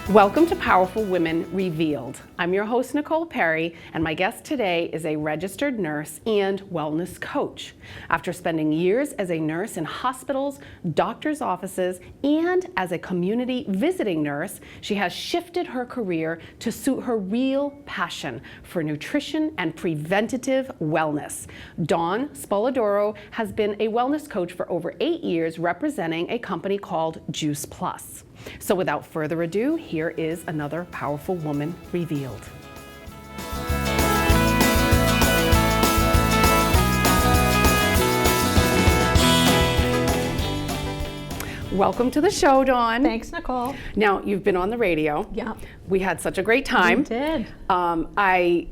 Welcome to Powerful Women Revealed. I'm your host, Nicole Perry, and my guest today is a registered nurse and wellness coach. After spending years as a nurse in hospitals, doctors' offices, and as a community visiting nurse, she has shifted her career to suit her real passion for nutrition and preventative wellness. Dawn Spolidoro has been a wellness coach for over 8 years, representing a company called Juice Plus. So without further ado, here is another Powerful Woman Revealed. Welcome to the show, Dawn. Thanks, Nicole. Now, you've been on the radio. Yeah. We had such a great time. We did. I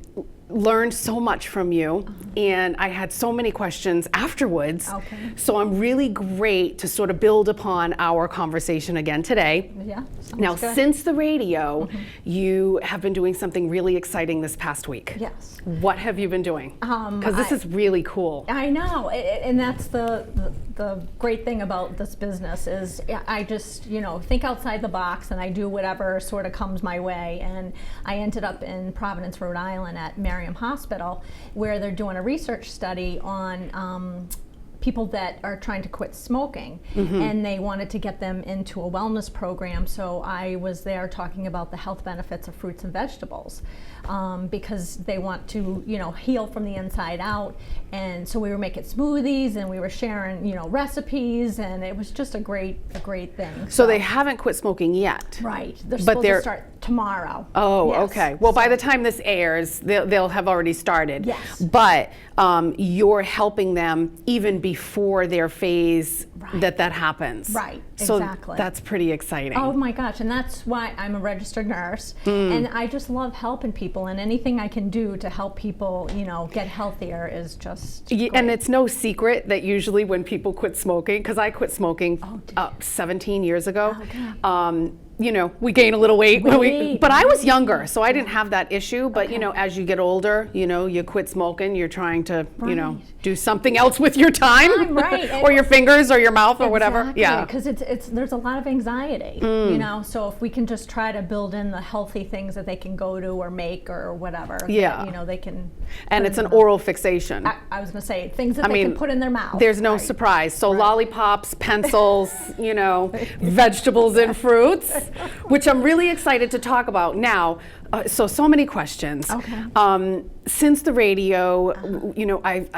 learned so much from you, and I had so many questions afterwards. Okay. So I'm really great to sort of build upon our conversation again today. Yeah. Now, good. since the radio, you have been doing something really exciting this past week. Yes. What have you been doing? Because this is really cool. I know, and that's the great thing about this business is I just, think outside the box, and I do whatever sort of comes my way. And I ended up in Providence, Rhode Island at Merriam Hospital, where they're doing a research study on people that are trying to quit smoking, and they wanted to get them into a wellness program. So I was there talking about the health benefits of fruits and vegetables, because they want to, heal from the inside out. And so we were making smoothies, and we were sharing, recipes, and it was just a great thing. So they haven't quit smoking yet. Right. They're supposed to start tomorrow. Oh, yes. Okay. Well, by the time this airs, they'll have already started. Yes. But you're helping them even before their phase that happens. Right. So exactly. that's pretty exciting. Oh my gosh, and that's why I'm a registered nurse, and I just love helping people, and anything I can do to help people, get healthier is just great. And it's no secret that usually when people quit smoking, because I quit smoking 17 years ago, we gain a little weight. But I was younger, so I didn't have that issue. But, as you get older, you quit smoking, you're trying to, do something else with your time. Right. Or your fingers or your mouth or whatever. Yeah. Because there's a lot of anxiety, so if we can just try to build in the healthy things that they can go to or make or whatever, that, they can. And it's an oral fixation. I was going to say things that they can put in their mouth. There's no surprise. So lollipops, pencils, vegetables and fruits, which I'm really excited to talk about now. So many questions. Okay. Since the radio,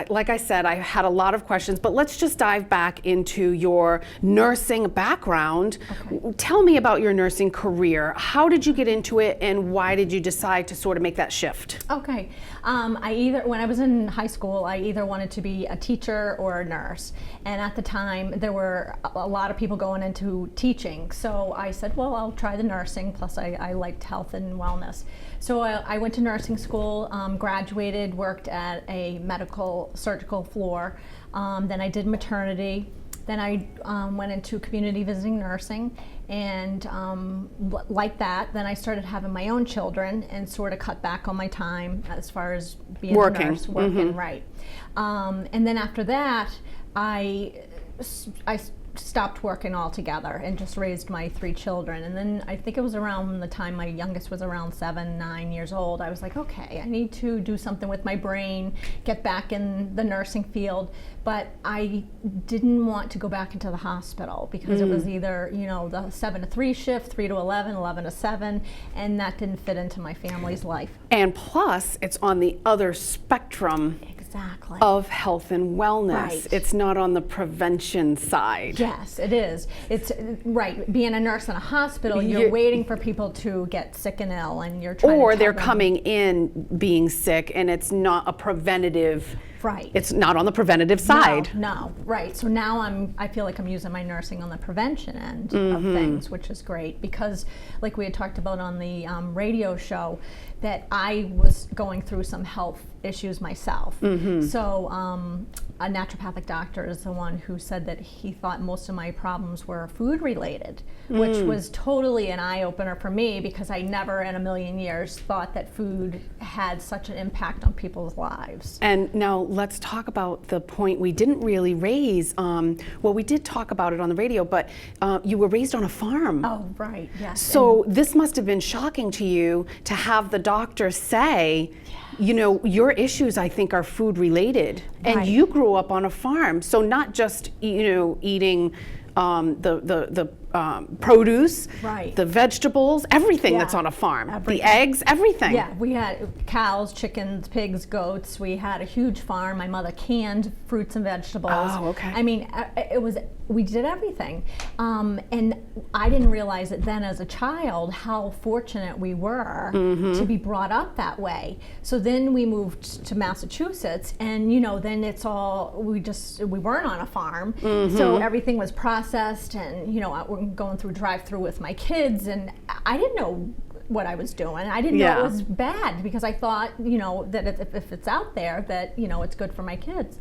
like I said, I had a lot of questions, but let's just dive back into your nursing background. Okay. Tell me about your nursing career. How did you get into it, and why did you decide to sort of make that shift? Okay. When I was in high school, I either wanted to be a teacher or a nurse. And at the time, there were a lot of people going into teaching. So I said, well, I'll try the nursing, plus I liked health and wellness. So I went to nursing school, graduated, worked at a medical surgical floor. Then I did maternity. Then I went into community visiting nursing, and like that, then I started having my own children and sort of cut back on my time as far as being a nurse, working, right. And then after that, I stopped working altogether and just raised my 3 children. And then I think it was around the time my youngest was around 7, 9 years old, I was like, okay, I need to do something with my brain, get back in the nursing field. But I didn't want to go back into the hospital because it was either, the 7 to 3 shift, 3 to 11, 11 to 7, and that didn't fit into my family's life. And plus, it's on the other spectrum of health and wellness. Right. It's not on the prevention side. Yes, it is. It's right. Being a nurse in a hospital, you're waiting for people to get sick and ill, and you're trying or to they're coming in being sick, and it's not a preventative Right. It's not on the preventative side. No, right. So now I feel like I'm using my nursing on the prevention end of things, which is great because, like we had talked about on the radio show, that I was going through some health issues myself. So a naturopathic doctor is the one who said that he thought most of my problems were food related, which was totally an eye-opener for me because I never in a million years thought that food had such an impact on people's lives. And now let's talk about the point we didn't really raise. Well, we did talk about it on the radio, but you were raised on a farm. Oh, right, yes. So this must have been shocking to you to have the doctor say, you know, your issues, I think, are food related. And Right. you grew up on a farm. So not just, you know, eating the produce, Right. the vegetables, everything Yeah. that's on a farm, Everything. the eggs, everything. Yeah, we had cows, chickens, pigs, goats. We had a huge farm. My mother canned fruits and vegetables. Oh, okay. I mean, we did everything. And I didn't realize it then as a child how fortunate we were to be brought up that way. So then we moved to Massachusetts and, you know, then it's all, we weren't on a farm. So everything was processed and, you know, we're going through drive-through with my kids and I didn't know what I was doing. I didn't know it was bad because I thought, you know, that if it's out there that, you know, it's good for my kids.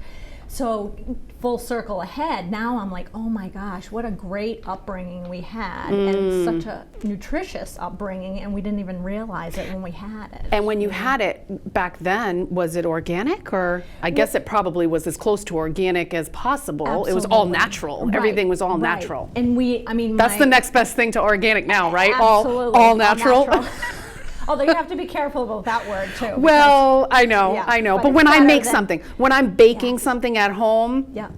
So full circle ahead, now I'm like, oh my gosh, what a great upbringing we had and such a nutritious upbringing and we didn't even realize it when we had it. And when you had it back then, was it organic or I guess it probably was as close to organic as possible. Absolutely. It was all natural. Right, Everything was all right. natural. And I mean, That's the next best thing to organic now, right? Absolutely. All natural. Although you have to be careful about that word too. Well, I know, Yeah, I know. but But it's when I better make than- something, when I'm baking something at home, Yeah.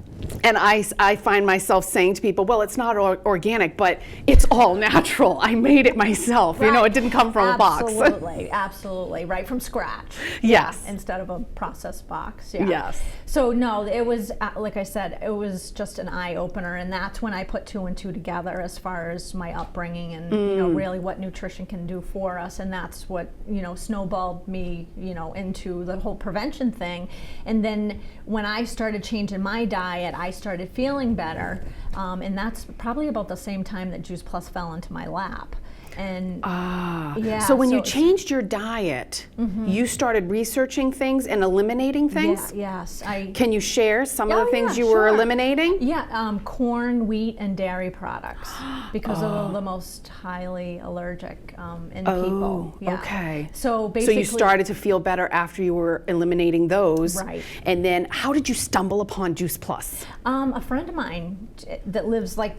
and I find myself saying to people, well, it's not organic, but it's all natural. I made it myself. You know, it didn't come from a box. Absolutely, absolutely, right from scratch. Yes. Yeah, instead of a processed box. Yeah. Yes. So no, it was like I said, it was just an eye opener, and that's when I put two and two together as far as my upbringing and you know really what nutrition can do for us, and that's what snowballed me into the whole prevention thing, and then when I started changing my diet, I started feeling better, and that's probably about the same time that Juice Plus fell into my lap. And yeah, so when you changed your diet, you started researching things and eliminating things? Yes. Can you share some of the things you sure. were eliminating? Yeah, corn, wheat, and dairy products because of the most highly allergic in people. Yeah. Okay. So basically, you started to feel better after you were eliminating those. Right. And then how did you stumble upon Juice Plus? A friend of mine that lives like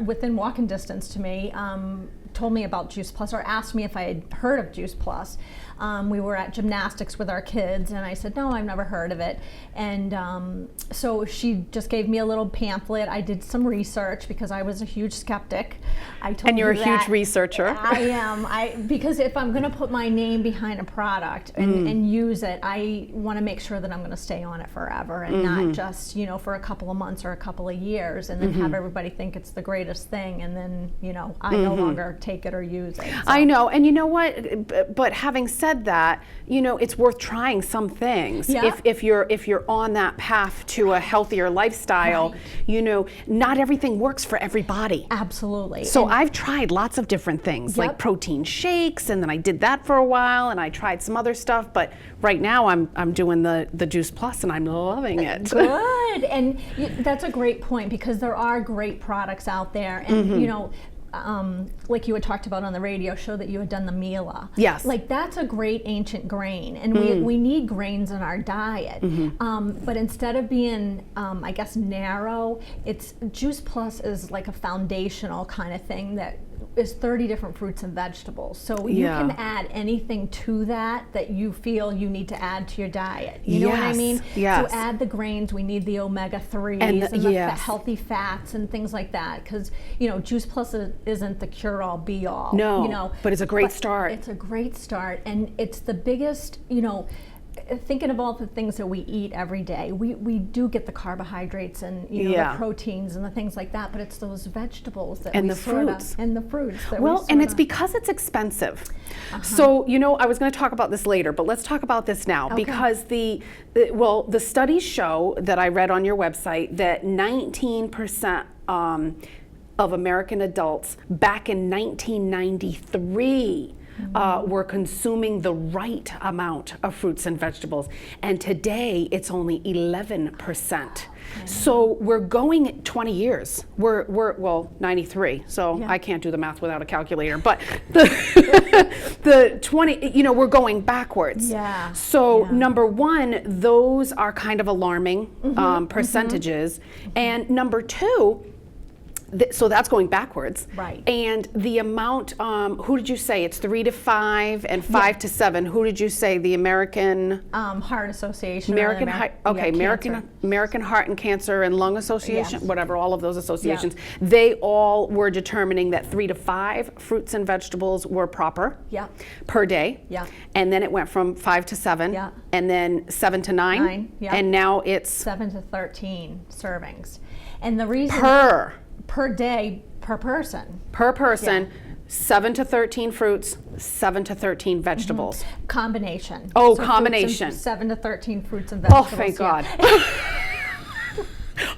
within walking distance to me told me about Juice Plus or asked me if I had heard of Juice Plus. We were at gymnastics with our kids and I said, no, I've never heard of it. And so she just gave me a little pamphlet. I did some research because I was a huge skeptic. And you're a huge researcher. I am. Because if I'm going to put my name behind a product and use it, I want to make sure that I'm going to stay on it forever and not just, for a couple of months or a couple of years and then have everybody think it's the greatest thing and then, I no longer take it or use it. So. I know. And you know what? But having said that, it's worth trying some things. Yeah. If you're on that path to a healthier lifestyle, not everything works for everybody. Absolutely. So I've tried lots of different things like protein shakes, and then I did that for a while, and I tried some other stuff. But right now I'm doing the Juice Plus, and I'm loving it. Good. And that's a great point because there are great products out there, and like you had talked about on the radio show that you had done the Mila. Yes. Like that's a great ancient grain, and we need grains in our diet. But instead of being, I guess, narrow, Juice Plus is like a foundational kind of thing that is 30 different fruits and vegetables. So you can add anything to that you feel you need to add to your diet. You know what I mean? Yes. So add the grains. We need the omega-3s and the healthy fats and things like that. Because, Juice Plus isn't the cure-all, be-all. No, but it's a great start. It's a great start. And it's the biggest, thinking of all the things that we eat every day, we do get the carbohydrates and the proteins and the things like that, but it's those vegetables that and the fruits that well, and it's because it's expensive. So I was going to talk about this later, but let's talk about this now, because the studies show that I read on your website that 19% of American adults back in 1993 were consuming the right amount of fruits and vegetables, and today it's only 11%. So we're going 20 years. We're 93. So I can't do the math without a calculator. But the 20, we're going backwards. Yeah. So number one, those are kind of alarming percentages, and number two. So that's going backwards. Right. And the amount, who did you say? It's 3 to 5 and 5 to 7. Who did you say? The American Heart Association. American Heart and Cancer and Lung Association, whatever, all of those associations. They all were determining that 3 to 5 fruits and vegetables were proper per day. Yeah. And then it went from 5 to 7. Yeah. And then 7 to 9. And now it's 7 to 13 servings. And the reason per day, per person. 7 to 13 fruits, 7 to 13 vegetables. Combination. Oh, so combination. 7 to 13 fruits and vegetables. Oh, thank God.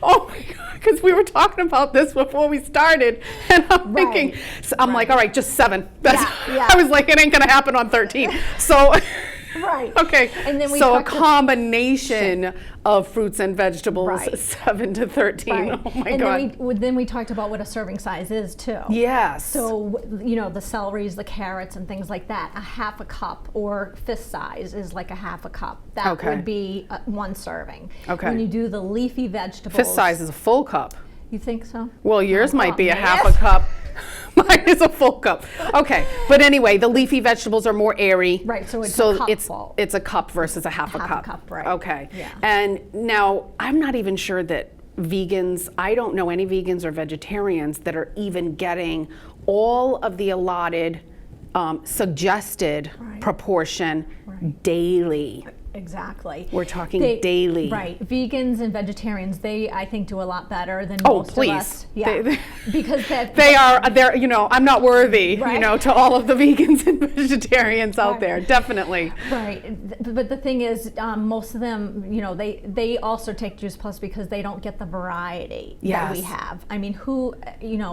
Oh my God, because we were talking about this before we started, and I'm thinking, I'm like, all right, just 7. I was like, it ain't gonna happen on 13. So. Okay. And then a combination of fruits and vegetables, 7 to 13. Oh my God. And then we talked about what a serving size is too. Yes. So the celeries, the carrots, and things like that. A half a cup or fist size is like a half a cup. That would be 1 serving. Okay. When you do the leafy vegetables, fist size is a full cup. You think so? Well, yours might be a half a cup. Mine is a full cup. Okay, but anyway, the leafy vegetables are more airy. Right, so it's a cup. It's a cup versus a half a cup. A cup, right. Okay. Yeah. And now I'm not even sure that vegans, I don't know any vegans or vegetarians that are even getting all of the allotted suggested proportion daily. Exactly. We're talking daily. Right. Vegans and vegetarians, they, I think, do a lot better than most of us. Yeah. Because they're, I'm not worthy, to all of the vegans and vegetarians out there. Definitely. Right. But the thing is, most of them, they also take Juice Plus because they don't get the variety that we have. I mean, who,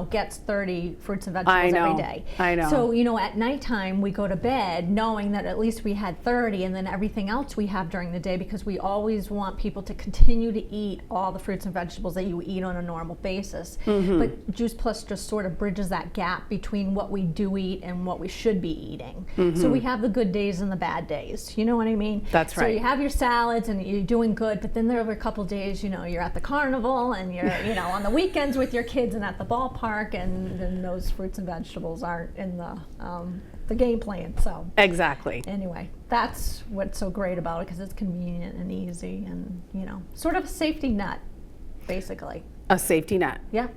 gets 30 fruits and vegetables every day? I know. So, at nighttime, we go to bed knowing that at least we had 30, and then everything else we have during the day, because we always want people to continue to eat all the fruits and vegetables that you eat on a normal basis. But Juice Plus just sort of bridges that gap between what we do eat and what we should be eating. So we have the good days and the bad days. You know what I mean? That's right. So you have your salads and you're doing good, but then there are a couple days, you're at the carnival and you're, on the weekends with your kids and at the ballpark, and then those fruits and vegetables aren't in the game plan. So exactly. Anyway, that's what's so great about it, because it's convenient and easy, and sort of a safety net, basically. A safety net. Yeah.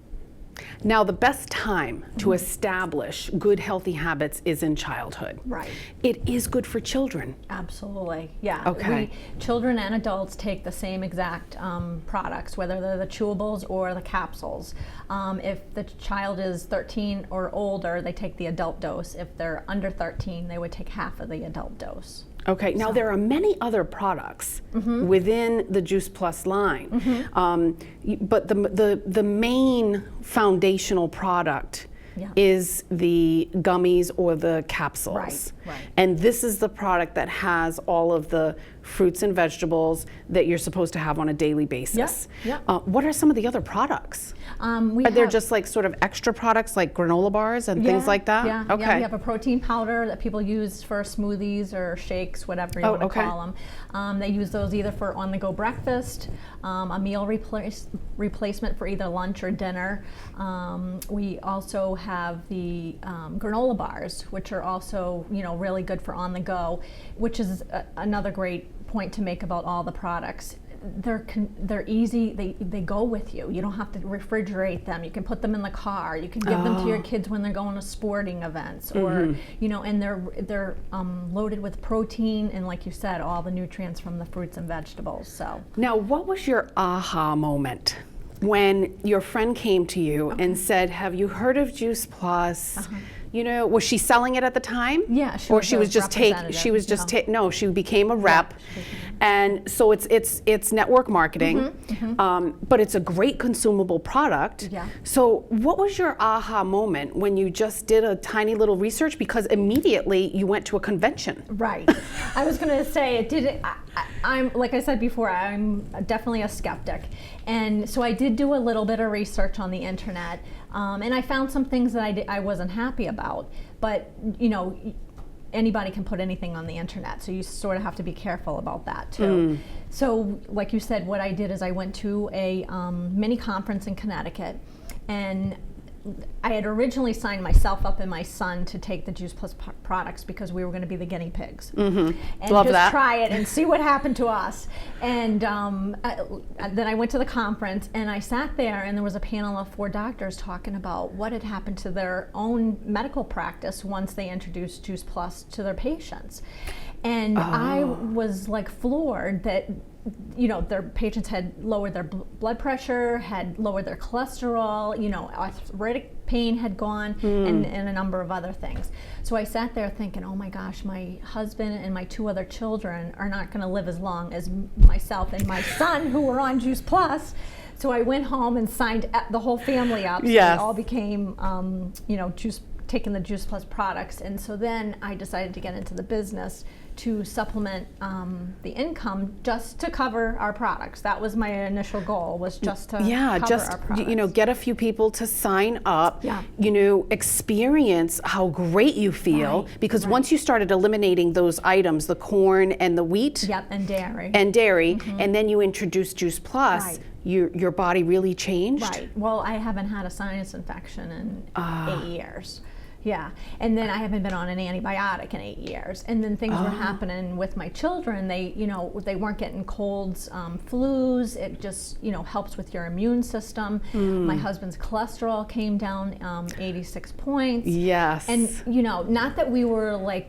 Now, the best time to establish good, healthy habits is in childhood. Right. It is good for children. Absolutely. Yeah. Okay. Children and adults take the same exact products, whether they're the chewables or the capsules. If the child is 13 or older, they take the adult dose. If they're under 13, they would take half of the adult dose. Okay, now there are many other products within the Juice Plus line, but the main foundational product is the gummies or the capsules. Right. And this is the product that has all of the fruits and vegetables that you're supposed to have on a daily basis. What are some of the other products? Are there just like sort of extra products like granola bars and things like that? Yeah. Okay. Yeah, we have a protein powder that people use for smoothies or shakes, whatever you want to call them. They use those either for on-the-go breakfast, a meal replacement for either lunch or dinner. We also have the granola bars, which are also really good for on the go, which is another great point to make about all the products. they're easy. They go with you. You don't have to refrigerate them. You can put them in the car. You can give them to your kids when they're going to sporting events, or and they're loaded with protein and, like you said, all the nutrients from the fruits and vegetables. So now, what was your aha moment when your friend came to you and said, "Have you heard of Juice Plus?" Was she selling it at the time? Yeah, she was just no, she became a rep. And so it's network marketing, but it's a great consumable product. Yeah. So what was your aha moment when you just did a tiny little research, because immediately you went to a convention? Right. I was going to say I'm like I said before, I'm definitely a skeptic, and so I did do a little bit of research on the internet, and I found some things that I wasn't happy about. But anybody can put anything on the internet, so you sort of have to be careful about that too. So, like you said, what I did is I went to a mini conference in Connecticut, and I had originally signed myself up and my son to take the Juice Plus products because we were going to be the guinea pigs and Love just that. try it and see what happened to us. And then I went to the conference and I sat there, and there was a panel of 4 doctors talking about what had happened to their own medical practice once they introduced Juice Plus to their patients. And I was like floored that their patients had lowered their blood pressure, had lowered their cholesterol, arthritic pain had gone, and a number of other things. So I sat there thinking, oh my gosh, my husband and my 2 other children are not going to live as long as myself and my son, who were on Juice Plus. So I went home and signed the whole family up. So Yes. we all became, taking the Juice Plus products. And so then I decided to get into the business to supplement the income just to cover our products. That was my initial goal, was just to cover our products. Get a few people to sign up, Yeah. experience how great you feel, Right, because once you started eliminating those items, the corn and the wheat Yep, and dairy. and then you introduced Juice Plus, Right. your body really changed. Right. Well, I haven't had a sinus infection in 8 years. Yeah, and then I haven't been on an antibiotic in 8 years, and then things were happening with my children. They, they weren't getting colds, flus. It just, helps with your immune system. My husband's cholesterol came down 86 points. Yes. And not that we were like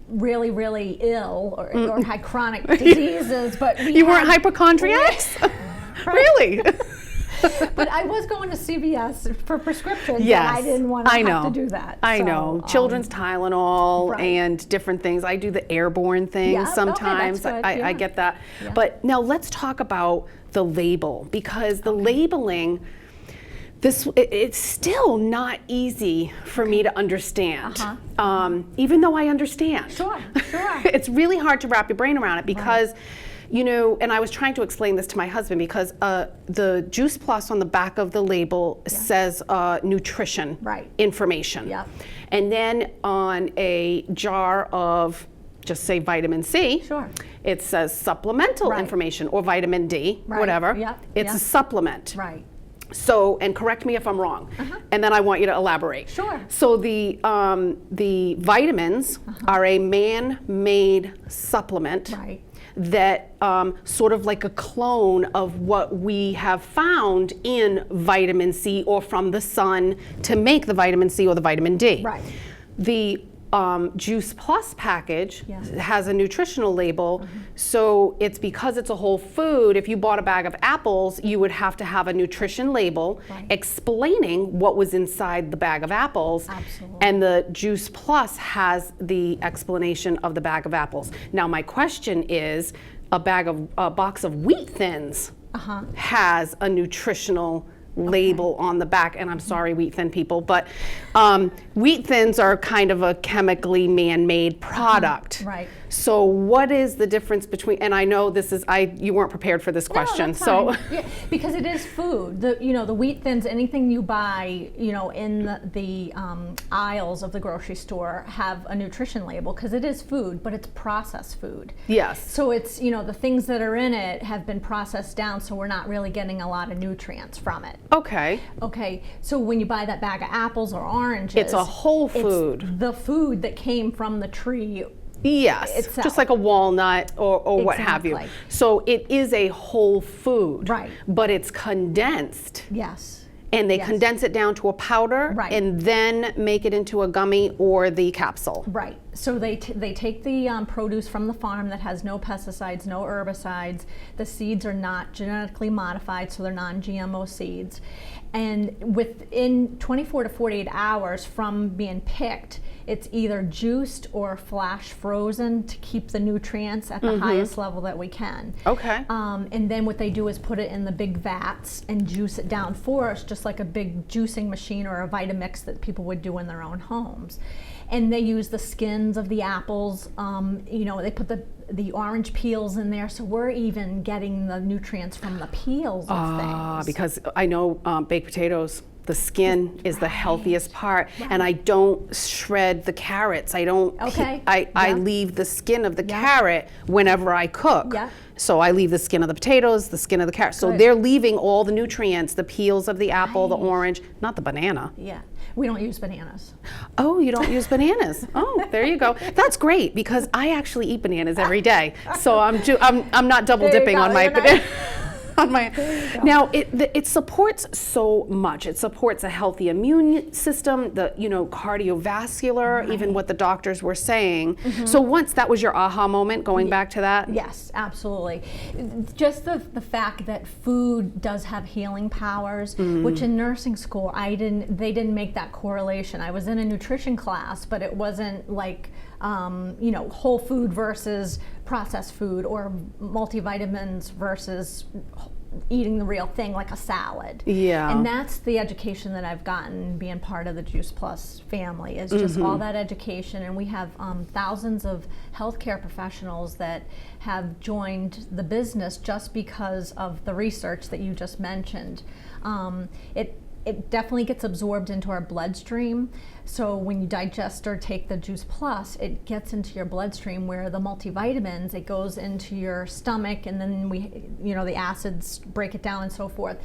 really, really ill or had chronic diseases, but you weren't hypochondriacs? Really? But I was going to CVS for prescriptions, Yes, and I didn't want to have to do that. I So, know. Children's Tylenol right. and different things. I do the airborne things Yeah, okay, sometimes. that's good, I yeah. get that. Yeah. But now let's talk about the label, because the labeling, it's still not easy for me to understand, even though I understand. Sure. It's really hard to wrap your brain around it, because and I was trying to explain this to my husband, because the Juice Plus on the back of the label says nutrition information. Yep. And then on a jar of, just say vitamin C, it says supplemental information, or vitamin D, whatever. Yep. It's a supplement. Right. So, and correct me if I'm wrong, and then I want you to elaborate. Sure. So the vitamins are a man-made supplement that sort of like a clone of what we have found in vitamin C, or from the sun, to make the vitamin C or the vitamin D. Right. The Juice Plus package has a nutritional label, so it's because it's a whole food. If you bought a bag of apples, you would have to have a nutrition label explaining what was inside the bag of apples. Absolutely. And the Juice Plus has the explanation of the bag of apples. Now my question is, a box of Wheat Thins has a nutritional label on the back, and I'm sorry, Wheat Thin people, but Wheat Thins are kind of a chemically man-made product. Right. So what is the difference between, and I know this is, you weren't prepared for this question, no, that's so. fine. Yeah, because it is food. The Wheat Thins, anything you buy, in the aisles of the grocery store have a nutrition label, because it is food, but it's processed food. Yes. So it's, the things that are in it have been processed down, so we're not really getting a lot of nutrients from it. Okay. Okay, so when you buy that bag of apples or oranges, It's a whole food. It's the food that came from the tree Yes, itself. just like a walnut or what have you. Exactly. So it is a whole food, Right. but it's condensed. Yes. And they Yes. condense it down to a powder Right. and then make it into a gummy or the capsule. Right. So they take the produce from the farm that has no pesticides, no herbicides. The seeds are not genetically modified, so they're non-GMO seeds. And within 24 to 48 hours from being picked, it's either juiced or flash frozen to keep the nutrients at the highest level that we can. Okay. And then what they do is put it in the big vats and juice it down for us, just like a big juicing machine or a Vitamix that people would do in their own homes. And they use the skins of the apples. They put the orange peels in there, so we're even getting the nutrients from the peels of things. Because I know baked potatoes, the skin is the healthiest part, and I don't shred the carrots. I don't. Okay. I leave the skin of the carrot whenever I cook. Yeah. So I leave the skin of the potatoes, the skin of the carrot. So Good. they're leaving all the nutrients, the peels of the apple, the Right. orange, not the banana. Yeah, we don't use bananas. Oh, you don't use bananas. Oh, there you go. That's great because I actually eat bananas every day. So I'm not double There you dipping go. on my You're not- banana. Now it supports so much. It supports a healthy immune system, the cardiovascular, even what the doctors were saying. So once that was your aha moment, going back to that. Yes, absolutely. Just the fact that food does have healing powers, which in nursing school they didn't make that correlation. I was in a nutrition class, but it wasn't like whole food versus processed food or multivitamins versus eating the real thing like a salad. Yeah. And that's the education that I've gotten being part of the Juice Plus family, is just all that education. And we have thousands of healthcare professionals that have joined the business just because of the research that you just mentioned. It definitely gets absorbed into our bloodstream. So when you digest or take the Juice Plus, it gets into your bloodstream, where the multivitamins, it goes into your stomach, and then the acids break it down and so forth.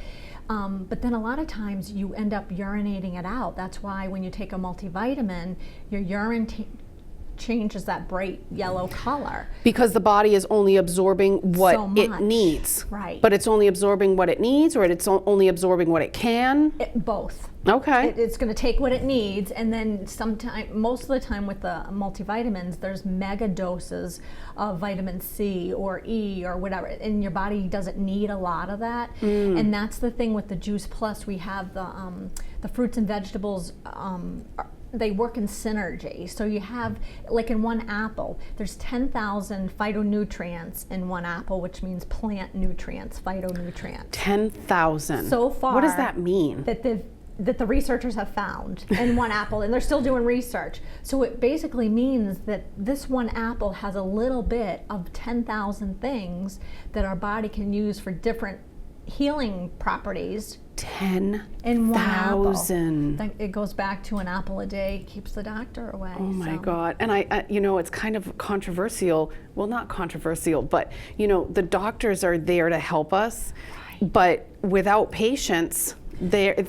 But then a lot of times you end up urinating it out. That's why when you take a multivitamin, your urine changes that bright yellow color. Because the body is only absorbing what So it much. needs. Right. But it's only absorbing what it needs, or it's only absorbing what it can? Both. Okay. It's going to take what it needs, and then most of the time with the multivitamins, there's mega doses of vitamin C or E or whatever, and your body doesn't need a lot of that. And that's the thing with the Juice Plus. We have the fruits and vegetables. They work in synergy. So you have, like in one apple, there's 10,000 phytonutrients in one apple, which means plant nutrients, phytonutrients. 10,000. So far. What does that mean? That the researchers have found in one apple, and they're still doing research. So it basically means that this one apple has a little bit of 10,000 things that our body can use for different healing properties. 10,000. In one apple. It goes back to an apple a day keeps the doctor away. Oh my God. And it's kind of controversial. Well, not controversial, but the doctors are there to help us, but without patients, they're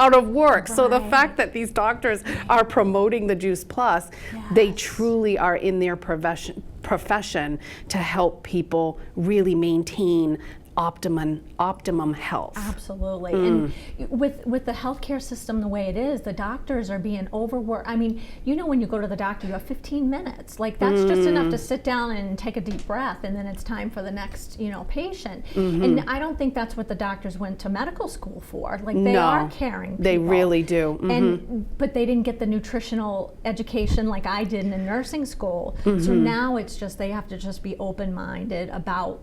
out of work. So the fact that these doctors are promoting the Juice Plus, they truly are in their profession to help people really maintain optimum health. Absolutely. And with the healthcare system the way it is, the doctors are being overworked. I mean, when you go to the doctor, you have 15 minutes. Like, that's just enough to sit down and take a deep breath, and then it's time for the next, patient. And I don't think that's what the doctors went to medical school for. Like, they are caring people. They really do. But they didn't get the nutritional education like I did in nursing school. So now it's just, they have to just be open-minded about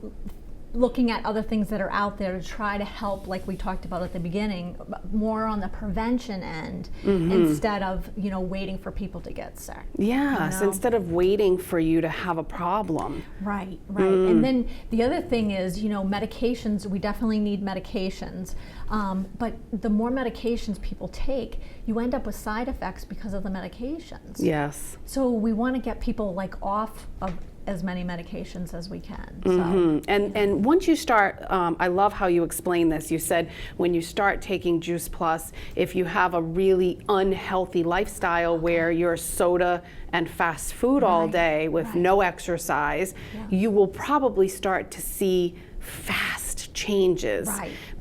looking at other things that are out there to try to help, like we talked about at the beginning, more on the prevention end instead of waiting for people to get sick. Yes, instead of waiting for you to have a problem. Right. And then the other thing is, medications, we definitely need medications, but the more medications people take, you end up with side effects because of the medications. Yes. So we want to get people off of as many medications as we can. And once you start, I love how you explain this. You said when you start taking Juice Plus, if you have a really unhealthy lifestyle where you're soda and fast food all day with no exercise, you will probably start to see fast changes.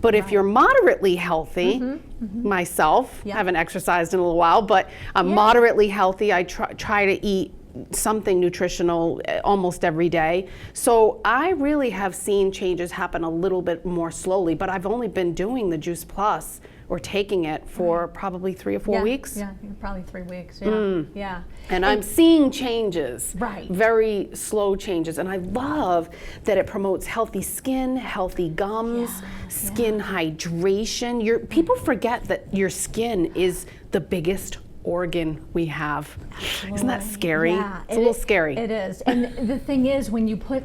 But if you're moderately healthy, myself, haven't exercised in a little while, but I'm moderately healthy. I try to eat something nutritional almost every day. So I really have seen changes happen a little bit more slowly, but I've only been doing the Juice Plus or taking it for probably 3 or 4 weeks. Yeah, probably 3 weeks. Yeah. And I'm seeing changes, Right. very slow changes. And I love that it promotes healthy skin, healthy gums, skin hydration. People forget that your skin is the biggest organ we have. Absolutely. Isn't that scary? Yeah, it's a little scary. It is. And the thing is, when you put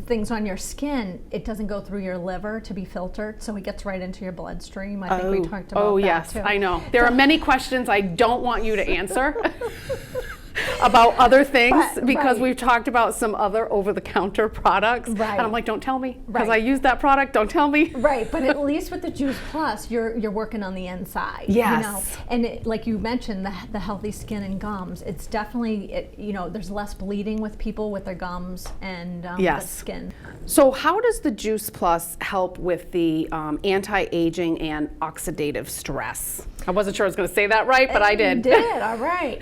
things on your skin, it doesn't go through your liver to be filtered, so it gets right into your bloodstream. I think we talked about that yes, too. I know. There are many questions I don't want you to answer about other things because we've talked about some other over-the-counter products. And I'm like, don't tell me, because I use that product, don't tell me. Right, but at least with the Juice Plus, you're working on the inside. Yes. You know? And like you mentioned, the healthy skin and gums, it's definitely, there's less bleeding with people with their gums and the skin. So how does the Juice Plus help with the anti-aging and oxidative stress? I wasn't sure I was going to say that right, but I did. You did, all right.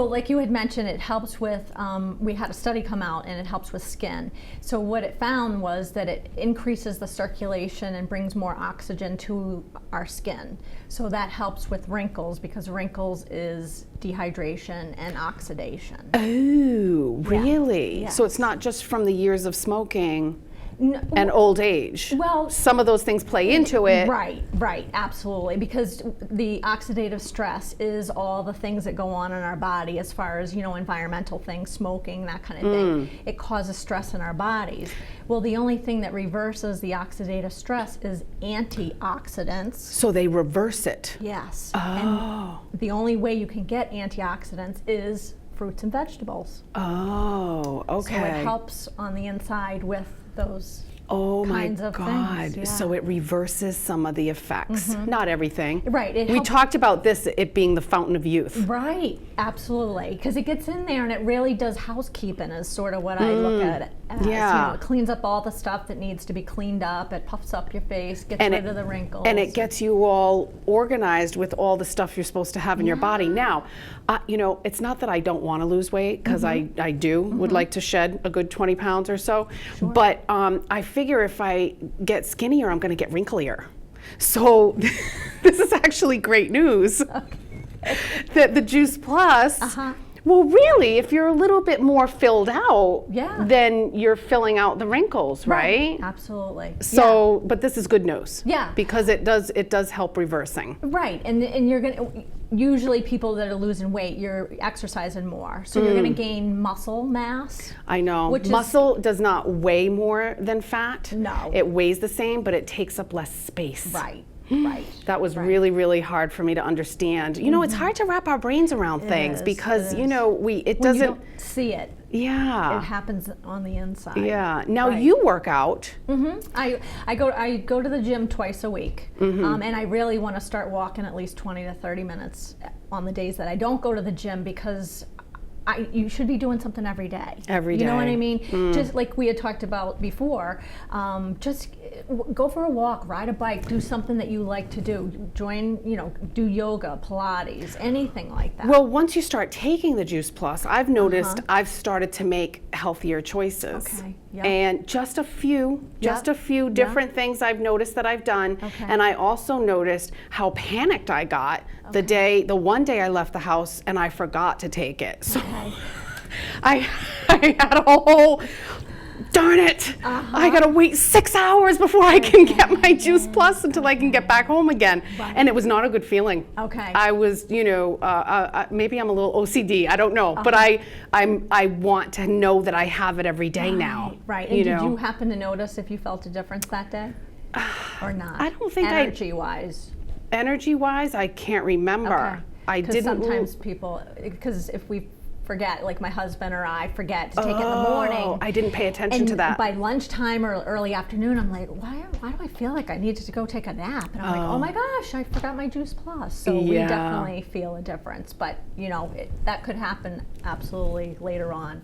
Well, like you had mentioned, it helps with, we had a study come out and it helps with skin. So what it found was that it increases the circulation and brings more oxygen to our skin. So that helps with wrinkles, because wrinkles is dehydration and oxidation. Oh, really? Yeah. So it's not just from the years of smoking and well, old age. Well, some of those things play into it. Right, absolutely. Because the oxidative stress is all the things that go on in our body as far as, environmental things, smoking, that kind of thing. It causes stress in our bodies. Well, the only thing that reverses the oxidative stress is antioxidants. So they reverse it. Yes. Oh. And the only way you can get antioxidants is fruits and vegetables. Oh, okay. So it helps on the inside with those kinds of things. Yeah. So it reverses some of the effects. Not everything. Right. We talked about this, it being the fountain of youth. Right, absolutely. Because it gets in there and it really does housekeeping is sort of what I look at it as. Yeah. It cleans up all the stuff that needs to be cleaned up. It puffs up your face, gets rid of the wrinkles. And it gets you all organized with all the stuff you're supposed to have in your body. Now, it's not that I don't want to lose weight, because I would like to shed a good 20 pounds or so. Sure. But I figure if I get skinnier, I'm going to get wrinklier. So this is actually great news that the Juice Plus, well, really, if you're a little bit more filled out, then you're filling out the wrinkles, right? Absolutely. So, but this is good news. Yeah. Because it does help reversing. Right, and you're gonna, usually people that are losing weight, you're exercising more, so you're gonna gain muscle mass. I know. Muscle does not weigh more than fat. No. It weighs the same, but it takes up less space. Right. That was really, really hard for me to understand. It's hard to wrap our brains around things because, it doesn't. You don't see it. Yeah. It happens on the inside. Yeah. Now you work out. I go to the gym twice a week, and I really want to start walking at least 20 to 30 minutes on the days that I don't go to the gym, because you should be doing something every day. Every day. You know what I mean? Just like we had talked about before, just go for a walk, ride a bike, do something that you like to do. Join, do yoga, Pilates, anything like that. Well, once you start taking the Juice Plus, I've noticed I've started to make healthier choices. Okay. Yep. And just a few different things I've noticed that I've done. Okay. And I also noticed how panicked I got the one day I left the house and I forgot to take it. So I had a whole, darn it, I gotta wait 6 hours before I can get my Juice Plus until I can get back home again. And it was not a good feeling. Okay. I was, maybe I'm a little OCD, I don't know, but I want to know that I have it every day now. Right, and did you happen to notice if you felt a difference that day? Or not? I don't think Energy-wise, I can't remember. Okay. I didn't. Sometimes people, because if we forget, like my husband or I forget to take it in the morning. I didn't pay attention to that. By lunchtime or early afternoon, I'm like, why do I feel like I needed to go take a nap? And I'm like, oh my gosh, I forgot my Juice Plus. So we definitely feel a difference. But that could happen absolutely later on.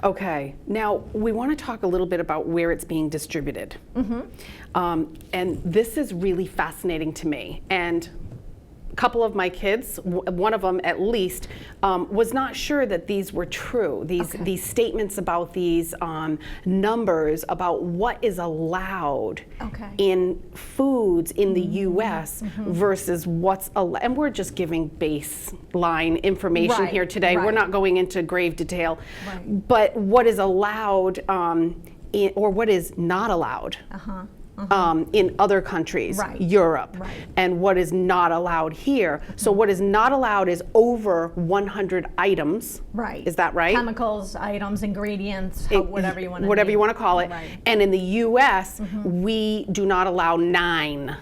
Okay, now we want to talk a little bit about where it's being distributed. And this is really fascinating to me. And a couple of my kids, one of them at least, was not sure that these were true. These statements about these numbers about what is allowed in foods in the U.S. versus what's allowed. And we're just giving baseline information here today. We're not going into grave detail. But what is allowed or what is not allowed. In other countries, Europe, and what is not allowed here. So what is not allowed is over 100 items. Is that right? Chemicals, items, ingredients, whatever you want to whatever you want to call it. And in the U.S., we do not allow 9.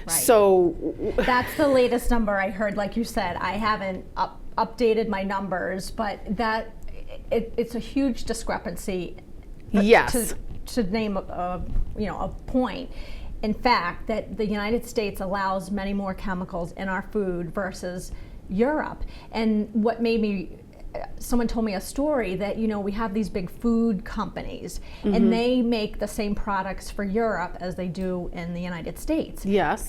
So that's the latest number I heard. Like you said, I haven't updated my numbers, but it's a huge discrepancy. To name a point, in fact, that the United States allows many more chemicals in our food versus Europe. And what made me, someone told me a story that we have these big food companies, and they make the same products for Europe as they do in the United States.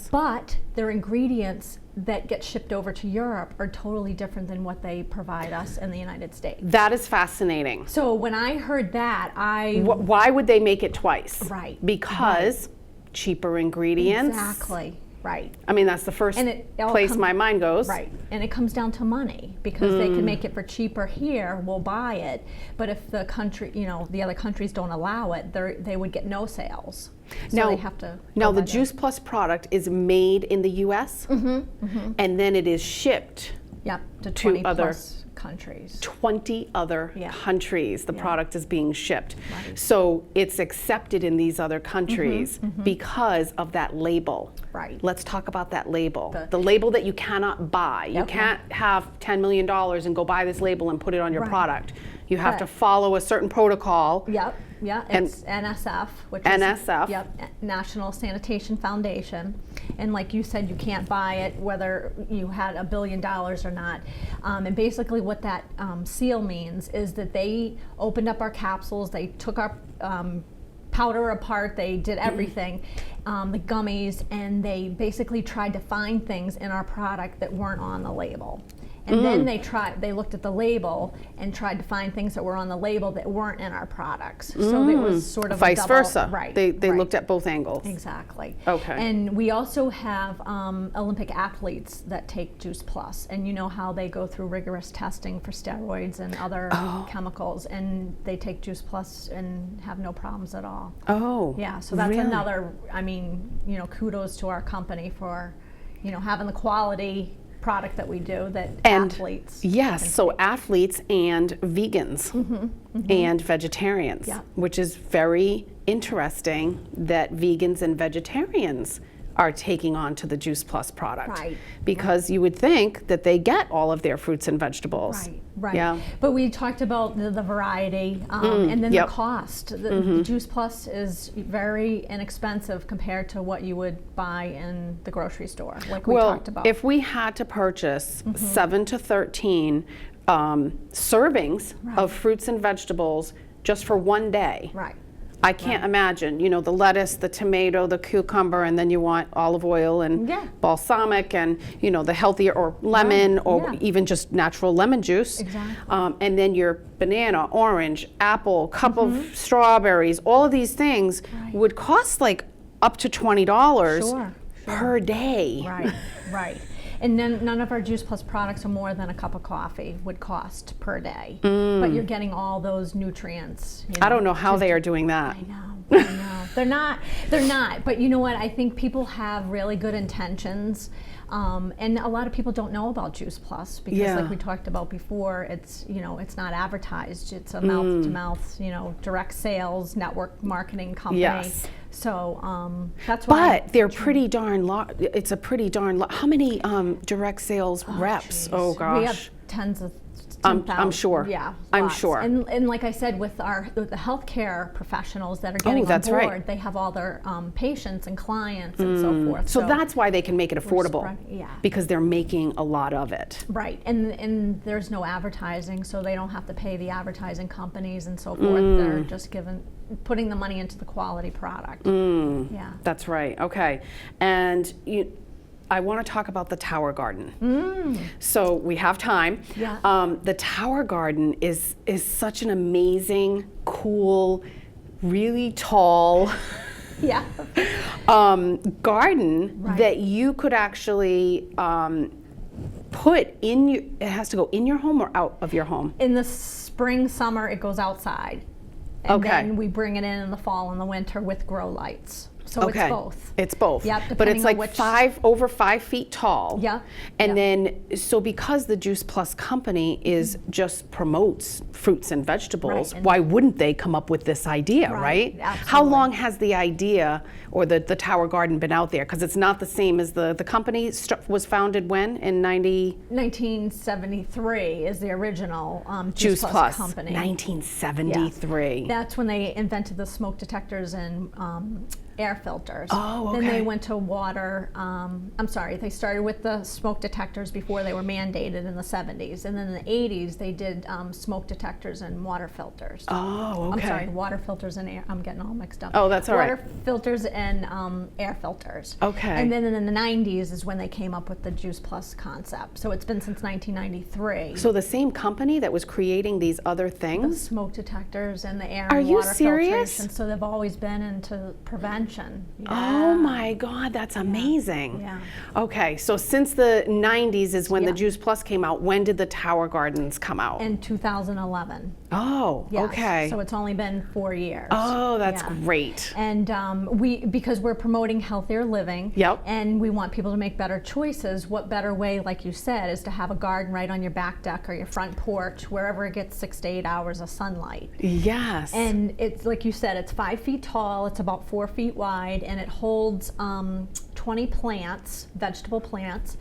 But their ingredients that get shipped over to Europe are totally different than what they provide us in the United States. That is fascinating. So when I heard that, why would they make it twice? Because cheaper ingredients. I mean, that's the first place my mind goes. And it comes down to money, because they can make it for cheaper here, we'll buy it. But if the country, the other countries don't allow it, they would get no sales. So they have to. Now the Juice Plus product is made in the U.S. And then it is shipped to 20 plus countries. 20 other countries the product is being shipped. So it's accepted in these other countries because of that label. Let's talk about that label. The label that you cannot buy. You can't have $10 million and go buy this label and put it on your product. You have to follow a certain protocol. It's NSF, which is National Sanitation Foundation. And like you said, you can't buy it whether you had $1 billion or not. And basically what that seal means is that they opened up our capsules, they took our powder apart, they did everything, the gummies, and they basically tried to find things in our product that weren't on the label. And then they looked at the label and tried to find things that were on the label that weren't in our products. So it was sort of vice versa. They looked at both angles. Exactly. Okay. And we also have Olympic athletes that take Juice Plus, and you know how they go through rigorous testing for steroids and other chemicals, and they take Juice Plus and have no problems at all. So that's another. I mean, kudos to our company for, having the quality product that we do that athletes. So athletes and vegans and vegetarians, which is very interesting that vegans and vegetarians are taking on to the Juice Plus product. Because you would think that they get all of their fruits and vegetables. But we talked about the variety and then the cost. The Juice Plus is very inexpensive compared to what you would buy in the grocery store, like we talked about. If we had to purchase 7 to 13 servings of fruits and vegetables just for one day, I can't imagine, the lettuce, the tomato, the cucumber, and then you want olive oil and balsamic and, the healthier, or lemon, or even just natural lemon juice. And then your banana, orange, apple, cup of strawberries, all of these things would cost like up to $20 per day. And then none of our Juice Plus products are more than a cup of coffee would cost per day. But you're getting all those nutrients. I don't know how they are doing that. I know. They're not. But you know what? I think people have really good intentions. And a lot of people don't know about Juice Plus because, like we talked about before, it's it's not advertised. It's a mouth-to-mouth, direct sales network marketing company. So that's why. But they're pretty darn it's a pretty darn how many direct sales reps? Geez. We have tens of I'm sure. Yeah, I'm lots. sure. And like I said, with the healthcare professionals that are getting that's on board, right. they have all their patients and clients and so forth. So that's why they can make it affordable, yeah. because they're making a lot of it. Right, and there's no advertising, so they don't have to pay the advertising companies and so forth. They're just putting the money into the quality product. Yeah, That's right. Okay, and I want to talk about the Tower Garden. So we have time. Yeah. The Tower Garden is such an amazing, cool, really tall yeah, garden Right. that you could actually put in your, it has to go in your home or out of your home? in the spring, summer, it goes outside. And Okay. then we bring it in the fall and the winter with grow lights. So it's both. It's both. Yep, But it's depending like on which- over 5 feet tall. Yeah, And yeah. then, so because the Juice Plus company just promotes fruits and vegetables, Right, and- why wouldn't they come up with this idea, right? How absolutely. long has the idea or the Tower Garden been out there? Because it's not the same as the company was founded when? In 1973 is the original Juice Plus company. 1973. That's when they invented the smoke detectors and air filters. Oh, Then okay. they went to water. They started with the smoke detectors before they were mandated in the 70s, and then in the 80s they did smoke detectors and water filters. Oh, okay. I'm sorry, water filters and air. I'm getting all mixed up. Oh, that's all right. Water filters and air filters. Okay. And then in the 90s is when they came up with the Juice Plus concept. So it's been since 1993. So the same company that was creating these other The things? smoke detectors and the air Are and you water serious? filtration. So they've always been into prevention. Oh my God, that's amazing. Yeah. Okay, so since the 90s is when the Yeah. Juice Plus came out. When did the Tower Gardens come out? In 2011. Oh, Yes. okay. So it's only been 4 years. Oh, that's Yeah. great. And because we're promoting healthier living, Yep. and we want people to make better choices, what better way, like you said, is to have a garden right on your back deck or your front porch, wherever it gets 6 to 8 hours of sunlight. Yes. And it's like you said, it's 5 feet tall, it's about 4 feet wide, and it holds 20 plants, vegetable plants,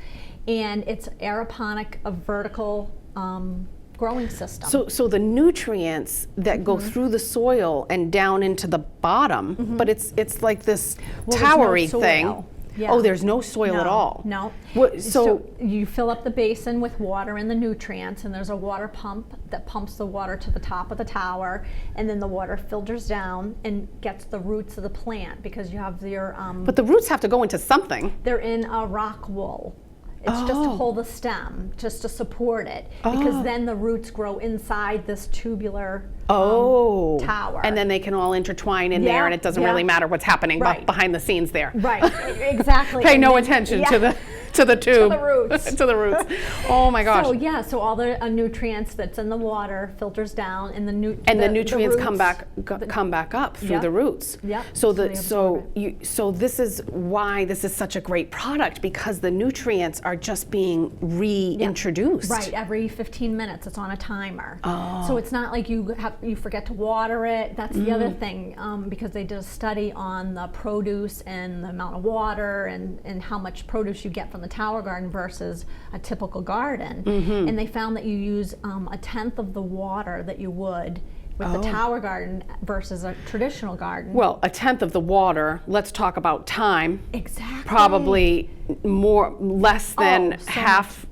and it's aeroponic, a vertical growing system. So the nutrients that go through the soil and down into the bottom, but it's like this Well, there's no towery soil. thing. Yeah. Oh, there's no soil at No, all. No. So you fill up the basin with water and the nutrients, and there's a water pump that pumps the water to the top of the tower, and then the water filters down and gets the roots of the plant, because you have your but the roots have to go into something. they're in a rock wool. It's just to Oh. hold the stem, just to support it, because then the roots grow inside this tubular tower. And then they can all intertwine in there, Yeah, and it doesn't yeah. really matter what's happening Right. behind the scenes there. Right, exactly. Pay And no then- attention yeah. to the tube. the roots. To the roots. Oh my gosh. So all the nutrients that's in the water filters down, and the nutrients come roots- back up through Yep. the roots. Yep. So So they so this is why this is such a great product, because the nutrients are just being reintroduced. Right, every 15 minutes it's on a timer. So it's not like you forget to water it. That's the other thing, because they did a study on the produce and the amount of water and how much produce you get from the Tower Garden versus a typical garden. And they found that you use a tenth of the water that you would with the Tower Garden versus a traditional garden. Well, a tenth of the water. Let's talk about time. Exactly. Probably less than so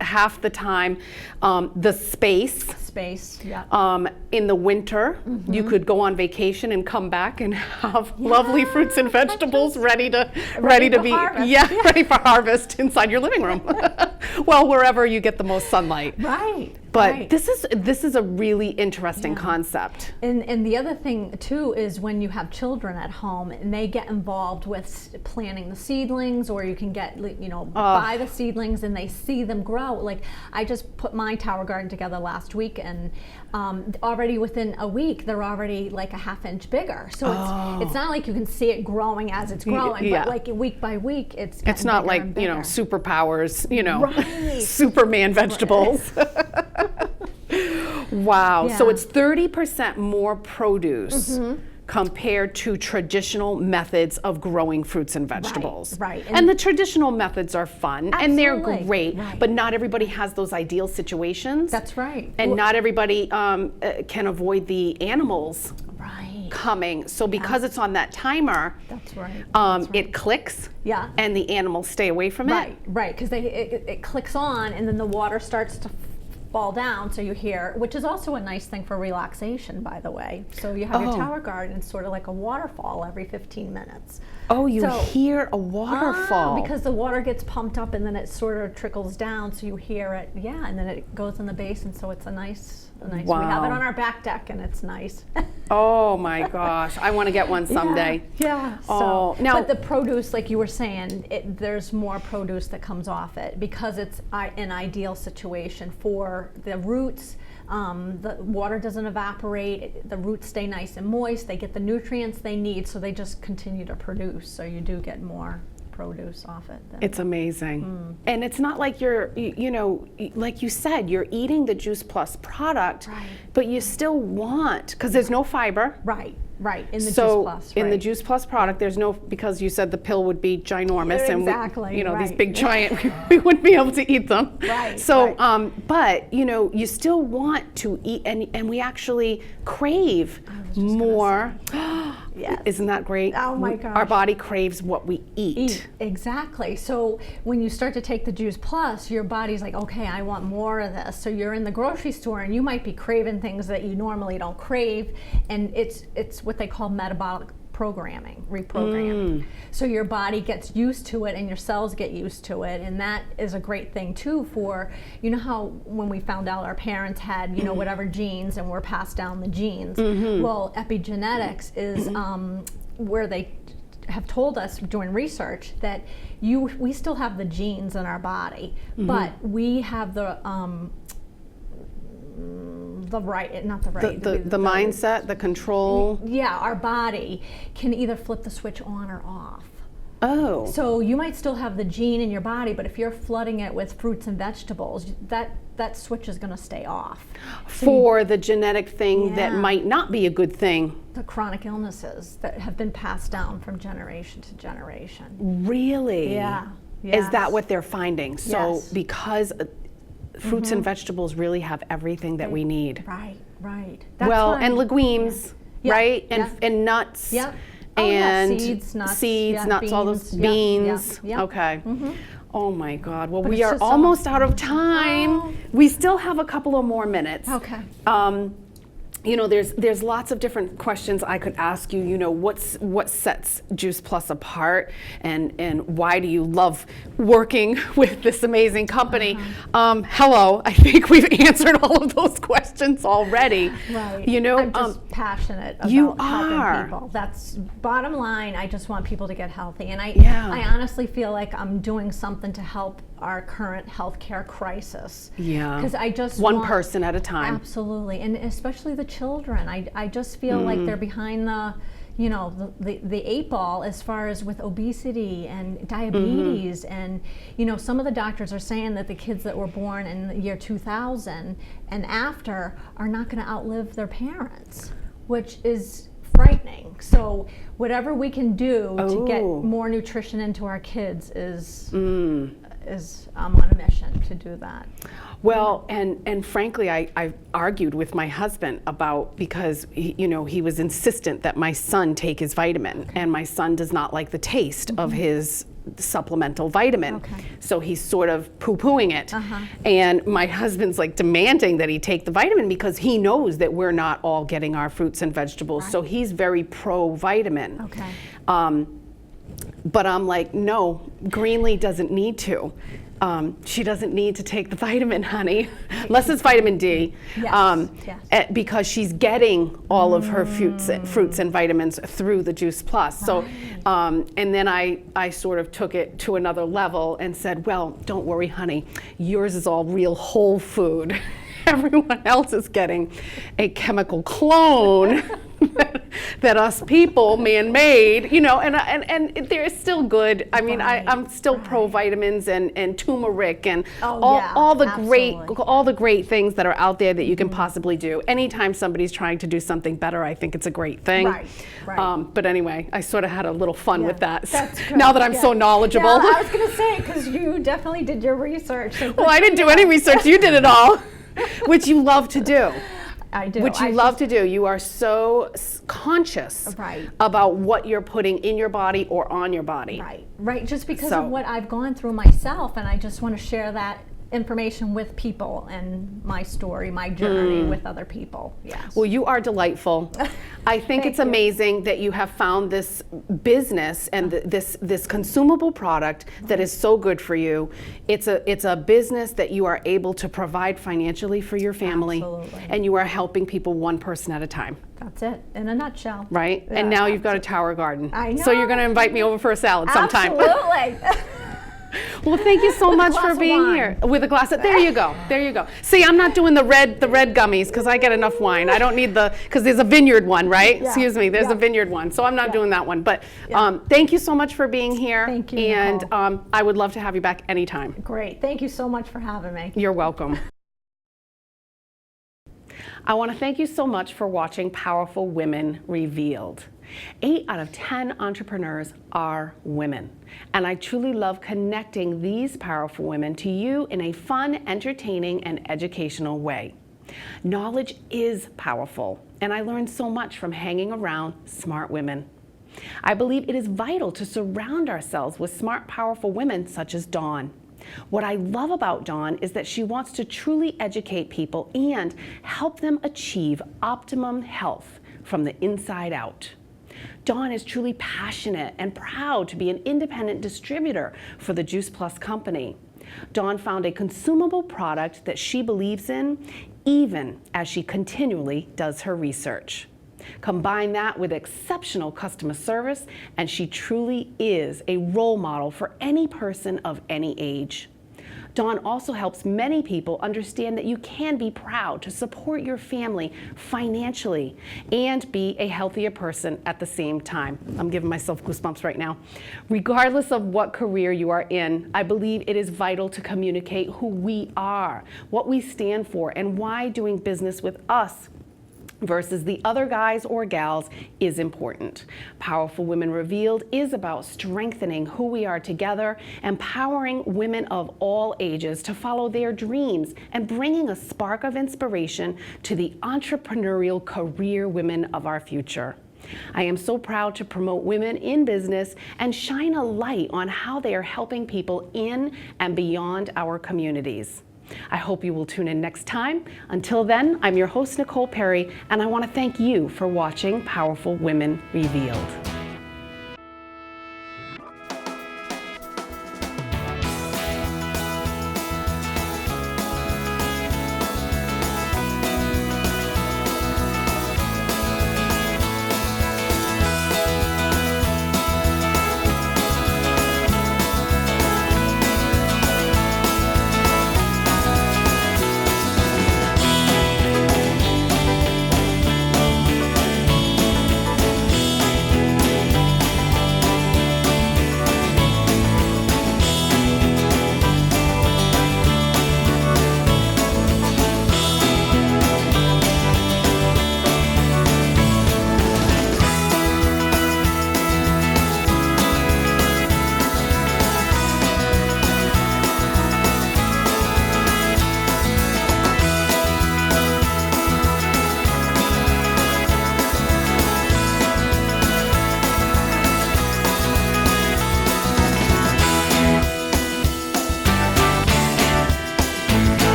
half the time. The space. Yeah. In the winter, you could go on vacation and come back and have lovely fruits and vegetables ready to be harvest. ready for harvest inside your living room. Well, wherever you get the most sunlight. Right. But right. this is a really interesting concept. And the other thing too is when you have children at home and they get involved with planting the seedlings, or you can get buy the seedlings and they see them grow. Like I just put my Tower Garden together last week, and already within a week they're already like a half-inch bigger. So it's not like you can see it growing as it's growing, but like week by week it's not like superpowers, Superman vegetables. Wow. Yeah. So it's 30% more produce compared to traditional methods of growing fruits and vegetables. Right. And the traditional methods are fun and they're Absolutely. great, Right. but not everybody has those ideal situations. That's right. And not everybody can avoid the animals Right. coming. So because it's on that timer, That's right. it clicks. Yeah. And the animals stay away from it. Right, because it clicks on, and then the water starts to fall down, so you hear, which is also a nice thing for relaxation, by the way. So you have your tower garden, it's sort of like a waterfall every 15 minutes. Oh, you So- hear a waterfall. Because the water gets pumped up and then it sort of trickles down, so you hear it, and then it goes in the basin, so it's a nice. We have Wow. it on our back deck, and it's nice. Oh my gosh, I want to get one someday. Yeah. Oh, So, now- but the produce, like you were saying, there's more produce that comes off it because it's an ideal situation for the roots. The water doesn't evaporate. The roots stay nice and moist. They get the nutrients they need, so they just continue to produce. So you do get more produce off it. It's amazing. And it's not like you're, like you said, you're eating the Juice Plus product, Right. but you still want, because there's no fiber. Right. In the So Juice Plus. in the right. Juice Plus product, there's no, because you said the pill would be ginormous, Exactly, and these right. big giant, we wouldn't be able to eat them. Right, So, right. but you still want to eat, and we actually crave was just gonna more. Yes. Isn't that great? Oh my Our gosh. body craves what we eat. Exactly. So when you start to take the Juice Plus, your body's like, okay, I want more of this. So you're in the grocery store and you might be craving things that you normally don't crave, and it's what they call metabolic reprogramming. So your body gets used to it and your cells get used to it, and that is a great thing too for, how when we found out our parents had, whatever genes and were passed down the genes. Well, epigenetics is where they have told us during research that we still have the genes in our body, but we have the mindset, the control. Yeah, our body can either flip the switch on or off. Oh. So you might still have the gene in your body, but if you're flooding it with fruits and vegetables, that switch is going to stay off. For the genetic thing that Yeah. might not be a good thing. The chronic illnesses that have been passed down from generation to generation. Really? Yeah. Is that what they're finding? So Yes. because fruits and vegetables really have everything that we need. Right. And legumes, Yeah. right? Yeah. And nuts. Yep. Oh, yeah, And seeds, nuts, nuts, all those beans. beans. Yep. Okay. Oh my God. Well, But we it's are just so almost out of time. Oh. We still have a couple of more minutes. Okay. There's lots of different questions I could ask you. What sets Juice Plus apart, and why do you love working with this amazing company? Hello, I think we've answered all of those questions already. Right. I'm just passionate about you helping are. people. That's bottom line. I just want people to get healthy, and I honestly feel like I'm doing something to help our current healthcare crisis. Yeah. Because I just one want, person at a time. Absolutely, and especially the children. I just feel like they're behind the eight ball as far as with obesity and diabetes, and some of the doctors are saying that the kids that were born in the year 2000 and after are not going to outlive their parents, which is frightening. So whatever we can do to get more nutrition into our kids is I'm on a mission to do that. Well, and frankly, I argued with my husband because he was insistent that my son take his vitamin, and my son does not like the taste of his supplemental vitamin. So he's sort of poo-pooing it. And my husband's like demanding that he take the vitamin because he knows that we're not all getting our fruits and vegetables. So he's very pro-vitamin. But I'm like, no, Greenlee doesn't need to. She doesn't need to take the vitamin, honey, unless it's vitamin D, because she's getting all of her fruits and vitamins through the Juice Plus. So, and then I sort of took it to another level and said, well, don't worry, honey, yours is all real whole food. Everyone else is getting a chemical clone that us people, man-made, you know, and they're still good. I mean, I'm still pro vitamins and turmeric and all the great things that are out there that you can possibly do. Anytime somebody's trying to do something better, I think it's a great thing. Right. But anyway, I sort of had a little fun with that. That's good. Now that I'm so knowledgeable. Yeah, I was going to say, because you definitely did your research. So well, I didn't do any research. You did it all, which you love to do. I do. Which you love to do. You are so conscious about what you're putting in your body or on your body. Right. Just because of what I've gone through myself, and I just want to share that information with people and my story, my journey with other people. Yes. Well, you are delightful. I think it's amazing that you have found this business and this consumable product that is so good for you. It's a business that you are able to provide financially for your family. Absolutely. And you are helping people one person at a time. That's it, in a nutshell. Right? Yeah, and now you've got a tower garden. I know. So you're going to invite me over for a salad sometime. Absolutely. Well, thank you so much for being here. With a glass of, there you go. See, I'm not doing the red gummies because I get enough wine. I don't need because there's a vineyard one, right? Yeah. Excuse me, there's a vineyard one. So I'm not doing that one. But thank you so much for being here. Thank you, And Nicole. I would love to have you back anytime. Great. Thank you so much for having me. You're welcome. I want to thank you so much for watching Powerful Women Revealed. 8 out of 10 entrepreneurs are women, and I truly love connecting these powerful women to you in a fun, entertaining, and educational way. Knowledge is powerful, and I learned so much from hanging around smart women. I believe it is vital to surround ourselves with smart, powerful women such as Dawn. What I love about Dawn is that she wants to truly educate people and help them achieve optimum health from the inside out. Dawn is truly passionate and proud to be an independent distributor for the Juice Plus company. Dawn found a consumable product that she believes in, even as she continually does her research. Combine that with exceptional customer service, and she truly is a role model for any person of any age. Dawn also helps many people understand that you can be proud to support your family financially and be a healthier person at the same time. I'm giving myself goosebumps right now. Regardless of what career you are in, I believe it is vital to communicate who we are, what we stand for, and why doing business with us versus the other guys or gals is important. Powerful Women Revealed is about strengthening who we are together, empowering women of all ages to follow their dreams, and bringing a spark of inspiration to the entrepreneurial career women of our future. I am so proud to promote women in business and shine a light on how they are helping people in and beyond our communities. I hope you will tune in next time. Until then, I'm your host, Nicole Perry, and I want to thank you for watching Powerful Women Revealed.